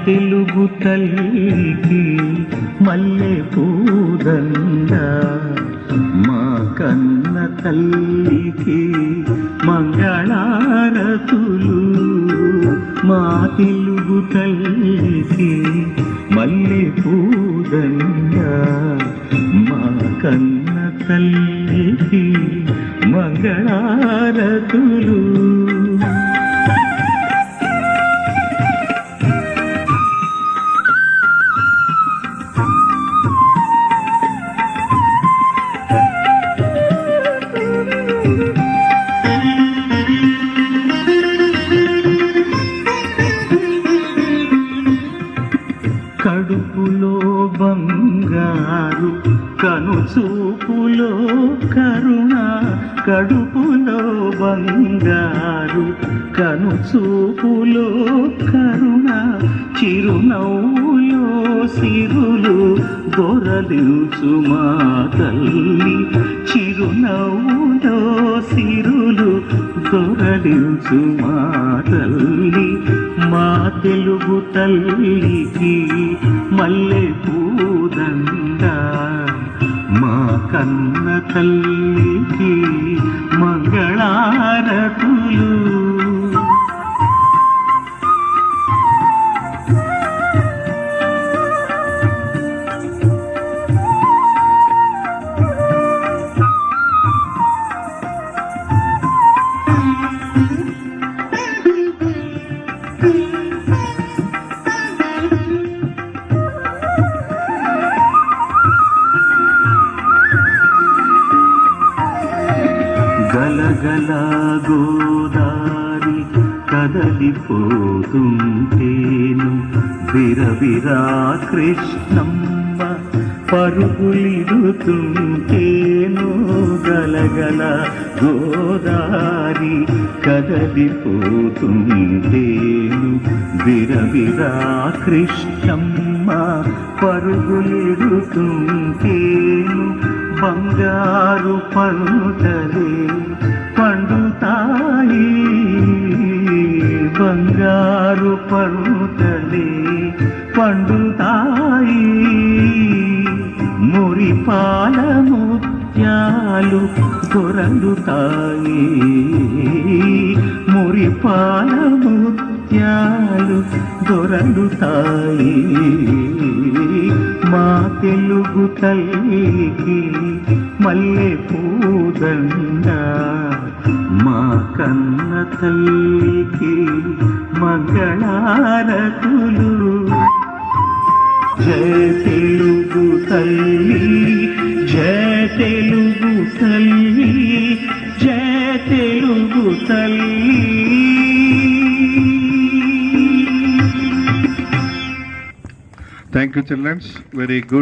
తెలుగు తల్లికి మల్లె పూదండ, మా కన్న తల్లికి మంగళారతులు. మా తెలుగు తల్లికి మల్లె పూదండ, మా కన్న తల్లికి మంగళారతులు. కడుపులో బంగారు కనుచూపులో కరుణ, కడుపులో బంగారు కనుచూపులో కరుణ, చిరునవ్వులో సిరులు దొరలించు మా తల్లి, చిరునవ్వులో సిరులు దొరలించు మా తల్లి. మా తెలుగు తల్లికి మల్లె పూదండ, మా కన్న తల్లికి మంగళారతులు. గలగల గోదారి కదలిపోతుంటేను, బిరబిరా కృష్ణమ్మ పరుగులిడుతుంటేను. గలగల గోదారి కదలిపోతుంటేను, బిరబిరా కృష్ణమ్మ పరుగులిడుతుంటేను. బంగారు పంటలే పండుతాయి, బంగారు పంటలే పండుతాయి. మురిపాల ముత్యాలు దొరలుతాయి, మురిపాల ముత్యాలు దొరలుతాయి. మా తెలుగు తల్లికి మల్లె పూదండ, మా కన్న తల్లికి మంగళారతులు. జయ తెలుగు తల్లి, జయ తెలుగు తల్లి, జయ తెలుగు తల్లి. Thank you, children. Very good.